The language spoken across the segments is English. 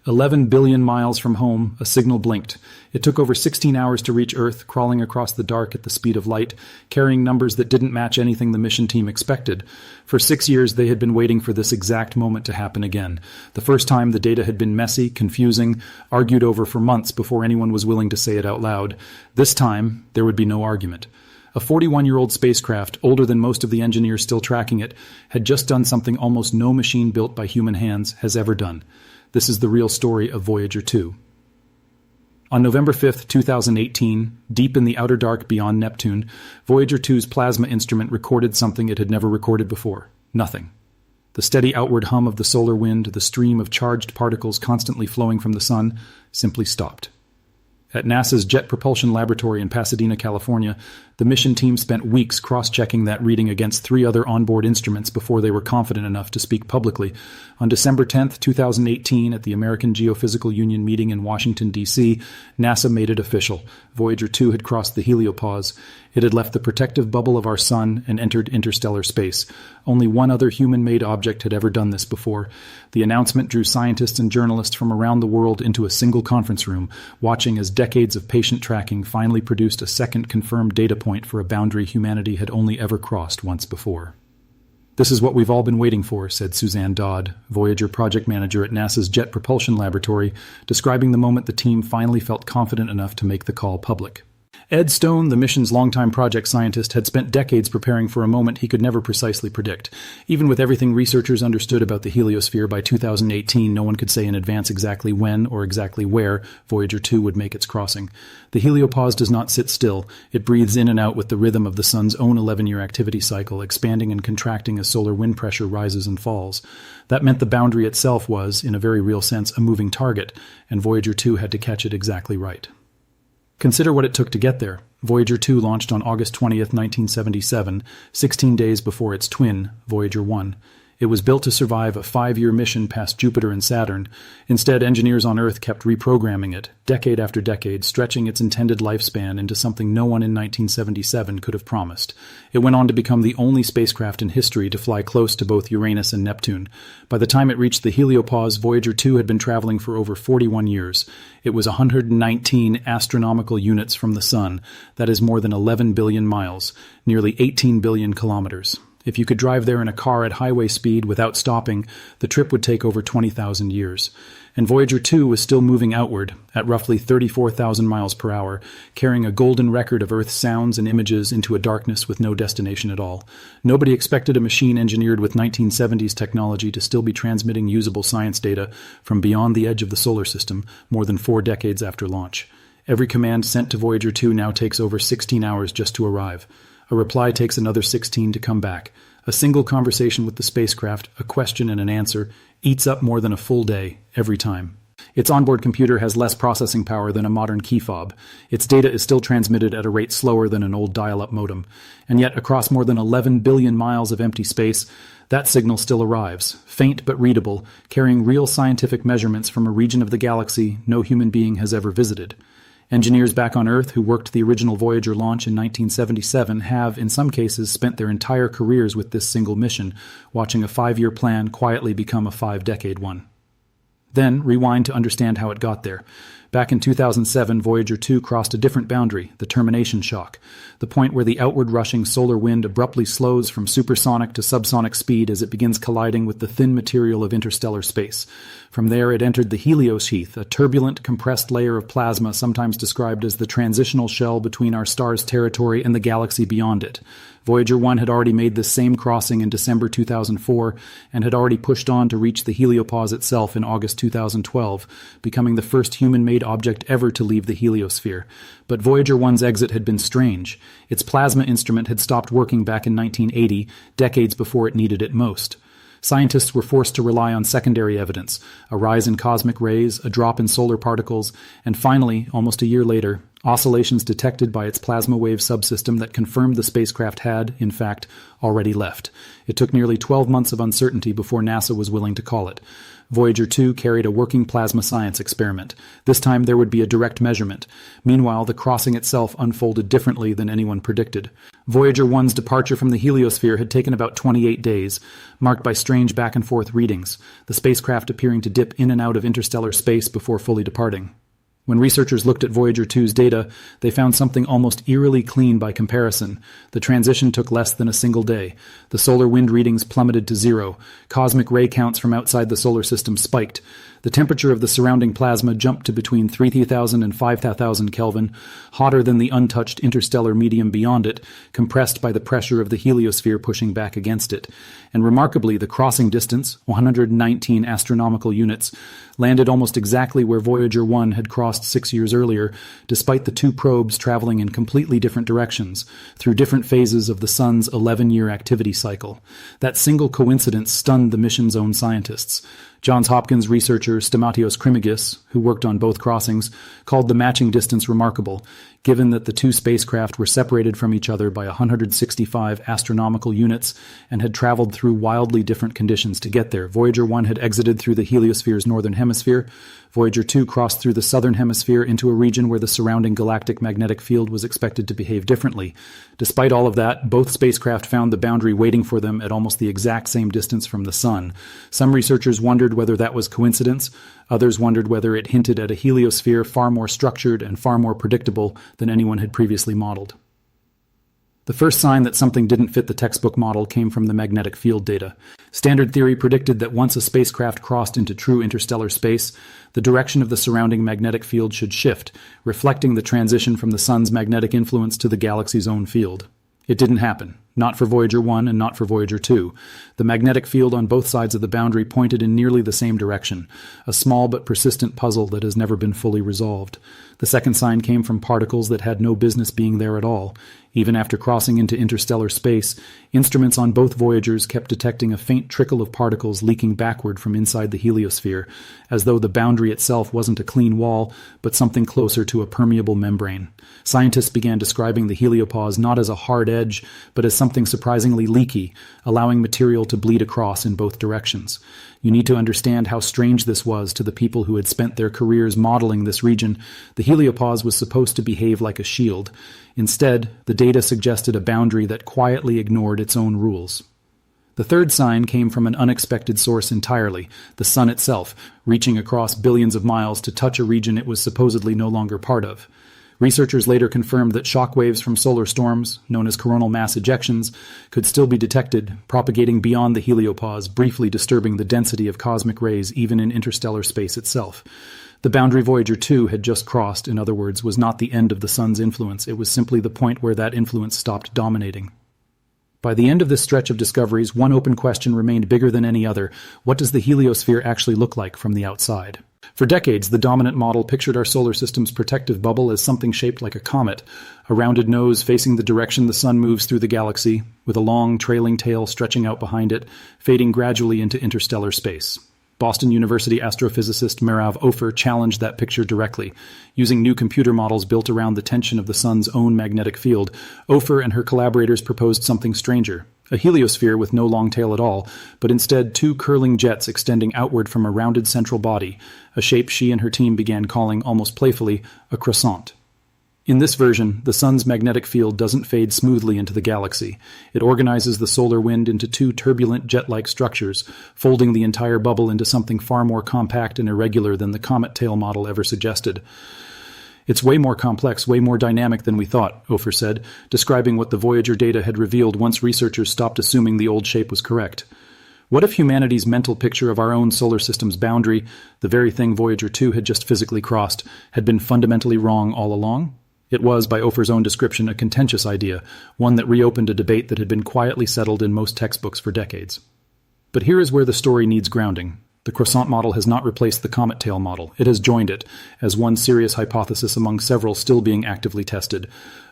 11 billion miles from home, a signal blinked. It took over 16 hours to reach Earth, crawling across the dark at the speed of light, carrying numbers that didn't match anything the mission team expected. For 6 years, they had been waiting for this exact moment to happen again. The first time, the data had been messy, confusing, argued over for months before anyone was willing to say it out loud. This time, there would be no argument. A 41-year-old spacecraft, older than most of the engineers still tracking it, had just done something almost no machine built by human hands has ever done. This is the real story of Voyager 2. On November 5, 2018, deep in the outer dark beyond Neptune, Voyager 2's plasma instrument recorded something it had never recorded before. Nothing. The steady outward hum of the solar wind, the stream of charged particles constantly flowing from the sun, simply stopped. At NASA's Jet Propulsion Laboratory in Pasadena, California, the mission team spent weeks cross-checking that reading against 3 other onboard instruments before they were confident enough to speak publicly. On December 10, 2018, at the American Geophysical Union meeting in Washington, D.C., NASA made it official. Voyager 2 had crossed the heliopause. It had left the protective bubble of our sun and entered interstellar space. Only one other human-made object had ever done this before. The announcement drew scientists and journalists from around the world into a single conference room, watching as decades of patient tracking finally produced a second confirmed data point for a boundary humanity had only ever crossed once before. "This is what we've all been waiting for," said Suzanne Dodd, Voyager project manager at NASA's Jet Propulsion Laboratory, describing the moment the team finally felt confident enough to make the call public. Ed Stone, the mission's longtime project scientist, had spent decades preparing for a moment he could never precisely predict. Even with everything researchers understood about the heliosphere by 2018, no one could say in advance exactly when or exactly where Voyager 2 would make its crossing. The heliopause does not sit still. It breathes in and out with the rhythm of the sun's own 11-year activity cycle, expanding and contracting as solar wind pressure rises and falls. That meant the boundary itself was, in a very real sense, a moving target, and Voyager 2 had to catch it exactly right. Consider what it took to get there. Voyager 2 launched on August 20th, 1977, 16 days before its twin, Voyager 1. It was built to survive a 5-year mission past Jupiter and Saturn. Instead, engineers on Earth kept reprogramming it, decade after decade, stretching its intended lifespan into something no one in 1977 could have promised. It went on to become the only spacecraft in history to fly close to both Uranus and Neptune. By the time it reached the heliopause, Voyager 2 had been traveling for over 41 years. It was 119 astronomical units from the Sun. That is more than 11 billion miles, nearly 18 billion kilometers. If you could drive there in a car at highway speed without stopping, the trip would take over 20,000 years. And Voyager 2 was still moving outward at roughly 34,000 miles per hour, carrying a golden record of Earth's sounds and images into a darkness with no destination at all. Nobody expected a machine engineered with 1970s technology to still be transmitting usable science data from beyond the edge of the solar system more than 4 decades after launch. Every command sent to Voyager 2 now takes over 16 hours just to arrive. A reply takes another 16 to come back. A single conversation with the spacecraft, a question and an answer, eats up more than a full day, every time. Its onboard computer has less processing power than a modern key fob. Its data is still transmitted at a rate slower than an old dial-up modem. And yet, across more than 11 billion miles of empty space, that signal still arrives, faint but readable, carrying real scientific measurements from a region of the galaxy no human being has ever visited. Engineers back on Earth who worked the original Voyager launch in 1977 have, in some cases, spent their entire careers with this single mission, watching a 5-year plan quietly become a 5-decade one. Then, rewind to understand how it got there. Back in 2007, Voyager 2 crossed a different boundary, the termination shock, the point where the outward-rushing solar wind abruptly slows from supersonic to subsonic speed as it begins colliding with the thin material of interstellar space. From there, it entered the Helios sheath, a turbulent, compressed layer of plasma sometimes described as the transitional shell between our star's territory and the galaxy beyond it. Voyager 1 had already made this same crossing in December 2004 and had already pushed on to reach the heliopause itself in August 2012, becoming the first human-made object ever to leave the heliosphere. But Voyager 1's exit had been strange. Its plasma instrument had stopped working back in 1980, decades before it needed it most. Scientists were forced to rely on secondary evidence, a rise in cosmic rays, a drop in solar particles, and finally, almost a year later, oscillations detected by its plasma wave subsystem that confirmed the spacecraft had, in fact, already left. It took nearly 12 months of uncertainty before NASA was willing to call it. Voyager 2 carried a working plasma science experiment. This time there would be a direct measurement. Meanwhile, the crossing itself unfolded differently than anyone predicted. Voyager 1's departure from the Heliosphere had taken about 28 days, marked by strange back-and-forth readings, the spacecraft appearing to dip in and out of interstellar space before fully departing. When researchers looked at Voyager 2's data, they found something almost eerily clean by comparison. The transition took less than a single day. The solar wind readings plummeted to zero. Cosmic ray counts from outside the solar system spiked. The temperature of the surrounding plasma jumped to between 3,000 and 5,000 Kelvin, hotter than the untouched interstellar medium beyond it, compressed by the pressure of the heliosphere pushing back against it. And remarkably, the crossing distance, 119 astronomical units, landed almost exactly where Voyager 1 had crossed 6 years earlier, despite the two probes traveling in completely different directions, through different phases of the Sun's 11-year activity cycle. That single coincidence stunned the mission's own scientists. Johns Hopkins researcher Stamatios Krimigis, who worked on both crossings, called the matching distance remarkable, given that the two spacecraft were separated from each other by 165 astronomical units and had traveled through wildly different conditions to get there. Voyager 1 had exited through the heliosphere's northern hemisphere. Voyager 2 crossed through the southern hemisphere into a region where the surrounding galactic magnetic field was expected to behave differently. Despite all of that, both spacecraft found the boundary waiting for them at almost the exact same distance from the Sun. Some researchers wondered whether that was coincidence. Others wondered whether it hinted at a heliosphere far more structured and far more predictable than anyone had previously modeled. The first sign that something didn't fit the textbook model came from the magnetic field data. Standard theory predicted that once a spacecraft crossed into true interstellar space, the direction of the surrounding magnetic field should shift, reflecting the transition from the Sun's magnetic influence to the galaxy's own field. It didn't happen. Not for Voyager 1 and not for Voyager 2. The magnetic field on both sides of the boundary pointed in nearly the same direction, a small but persistent puzzle that has never been fully resolved. The second sign came from particles that had no business being there at all. Even after crossing into interstellar space, instruments on both Voyagers kept detecting a faint trickle of particles leaking backward from inside the heliosphere, as though the boundary itself wasn't a clean wall, but something closer to a permeable membrane. Scientists began describing the heliopause not as a hard edge, but as something surprisingly leaky, allowing material to bleed across in both directions. You need to understand how strange this was to the people who had spent their careers modeling this region. The heliopause was supposed to behave like a shield. Instead, the data suggested a boundary that quietly ignored its own rules. The third sign came from an unexpected source entirely, the Sun itself, reaching across billions of miles to touch a region it was supposedly no longer part of. Researchers later confirmed that shock waves from solar storms, known as coronal mass ejections, could still be detected, propagating beyond the heliopause, briefly disturbing the density of cosmic rays even in interstellar space itself. The boundary Voyager 2 had just crossed, in other words, was not the end of the Sun's influence. It was simply the point where that influence stopped dominating. By the end of this stretch of discoveries, one open question remained bigger than any other. What does the heliosphere actually look like from the outside? For decades, the dominant model pictured our solar system's protective bubble as something shaped like a comet, a rounded nose facing the direction the Sun moves through the galaxy, with a long, trailing tail stretching out behind it, fading gradually into interstellar space. Boston University astrophysicist Merav Ofer challenged that picture directly. Using new computer models built around the tension of the Sun's own magnetic field, Ofer and her collaborators proposed something stranger. A heliosphere with no long tail at all, but instead two curling jets extending outward from a rounded central body, a shape she and her team began calling, almost playfully, a croissant. In this version, the Sun's magnetic field doesn't fade smoothly into the galaxy. It organizes the solar wind into two turbulent jet-like structures, folding the entire bubble into something far more compact and irregular than the comet tail model ever suggested. It's way more complex, way more dynamic than we thought, Ofer said, describing what the Voyager data had revealed once researchers stopped assuming the old shape was correct. What if humanity's mental picture of our own solar system's boundary, the very thing Voyager 2 had just physically crossed, had been fundamentally wrong all along? It was, by Ofer's own description, a contentious idea, one that reopened a debate that had been quietly settled in most textbooks for decades. But here is where the story needs grounding. The croissant model has not replaced the comet tail model. It has joined it, as one serious hypothesis among several still being actively tested.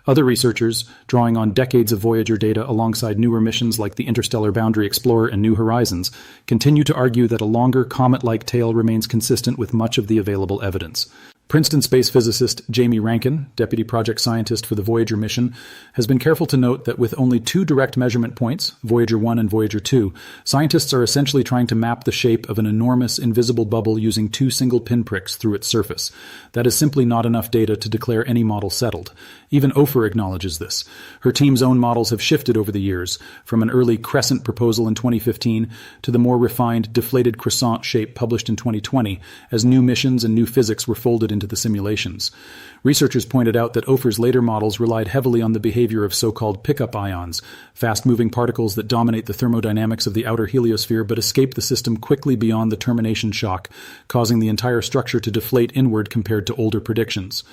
Other researchers, drawing on decades of Voyager data alongside newer missions like the Interstellar Boundary Explorer and New Horizons, continue to argue that a longer comet-like tail remains consistent with much of the available evidence. Princeton space physicist Jamie Rankin, deputy project scientist for the Voyager mission, has been careful to note that with only two direct measurement points, Voyager 1 and Voyager 2, scientists are essentially trying to map the shape of an enormous invisible bubble using two single pinpricks through its surface. That is simply not enough data to declare any model settled. Even Ofer acknowledges this. Her team's own models have shifted over the years, from an early crescent proposal in 2015 to the more refined deflated croissant shape published in 2020, as new missions and new physics were folded into the simulations. Researchers pointed out that Ofer's later models relied heavily on the behavior of so-called pickup ions, fast-moving particles that dominate the thermodynamics of the outer heliosphere but escape the system quickly beyond the termination shock, causing the entire structure to deflate inward compared to older predictions.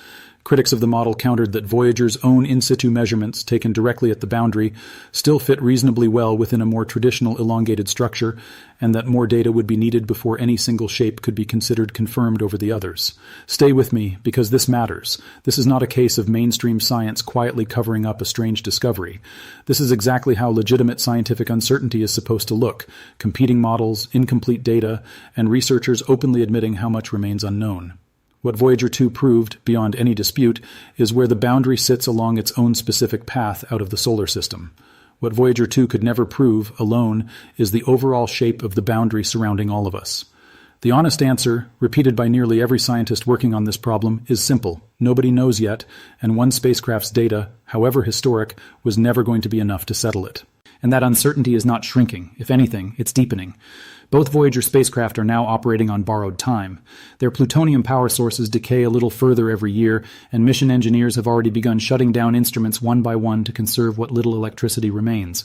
Critics of the model countered that Voyager's own in-situ measurements, taken directly at the boundary, still fit reasonably well within a more traditional elongated structure, and that more data would be needed before any single shape could be considered confirmed over the others. Stay with me, because this matters. This is not a case of mainstream science quietly covering up a strange discovery. This is exactly how legitimate scientific uncertainty is supposed to look: competing models, incomplete data, and researchers openly admitting how much remains unknown. What Voyager 2 proved, beyond any dispute, is where the boundary sits along its own specific path out of the solar system. What Voyager 2 could never prove, alone, is the overall shape of the boundary surrounding all of us. The honest answer, repeated by nearly every scientist working on this problem, is simple. Nobody knows yet, and one spacecraft's data, however historic, was never going to be enough to settle it. And that uncertainty is not shrinking. If anything, it's deepening. Both Voyager spacecraft are now operating on borrowed time. Their plutonium power sources decay a little further every year, and mission engineers have already begun shutting down instruments one by one to conserve what little electricity remains.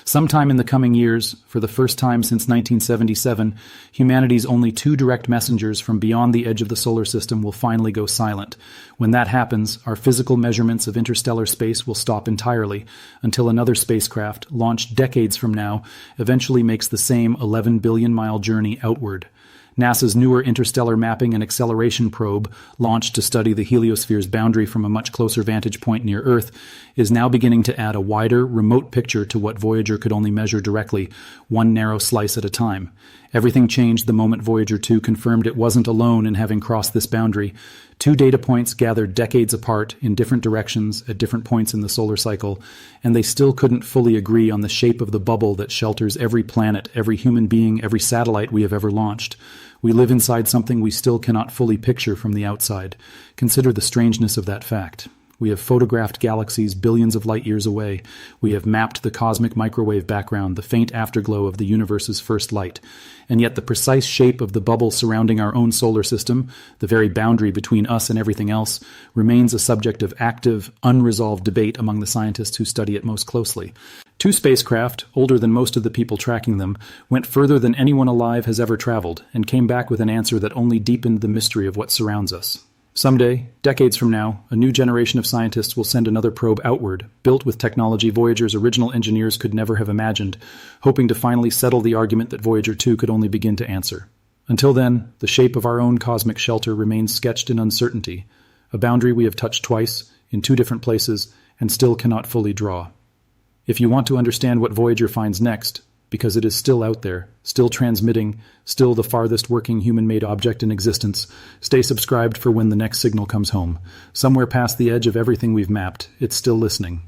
Sometime in the coming years, for the first time since 1977, humanity's only two direct messengers from beyond the edge of the solar system will finally go silent. When that happens, our physical measurements of interstellar space will stop entirely, until another spacecraft, launched decades from now, eventually makes the same 11 billion-mile journey outward. NASA's newer interstellar mapping and acceleration probe, launched to study the heliosphere's boundary from a much closer vantage point near Earth, is now beginning to add a wider, remote picture to what Voyager could only measure directly, one narrow slice at a time. Everything changed the moment Voyager 2 confirmed it wasn't alone in having crossed this boundary. Two data points gathered decades apart in different directions at different points in the solar cycle, and they still couldn't fully agree on the shape of the bubble that shelters every planet, every human being, every satellite we have ever launched. We live inside something we still cannot fully picture from the outside. Consider the strangeness of that fact. We have photographed galaxies billions of light years away. We have mapped the cosmic microwave background, the faint afterglow of the universe's first light. And yet the precise shape of the bubble surrounding our own solar system, the very boundary between us and everything else, remains a subject of active, unresolved debate among the scientists who study it most closely. Two spacecraft, older than most of the people tracking them, went further than anyone alive has ever traveled, and came back with an answer that only deepened the mystery of what surrounds us. Someday, decades from now, a new generation of scientists will send another probe outward, built with technology Voyager's original engineers could never have imagined, hoping to finally settle the argument that Voyager 2 could only begin to answer. Until then, the shape of our own cosmic shelter remains sketched in uncertainty, a boundary we have touched twice, in two different places, and still cannot fully draw. If you want to understand what Voyager finds next, because it is still out there, still transmitting, still the farthest working human-made object in existence, stay subscribed for when the next signal comes home. Somewhere past the edge of everything we've mapped, it's still listening.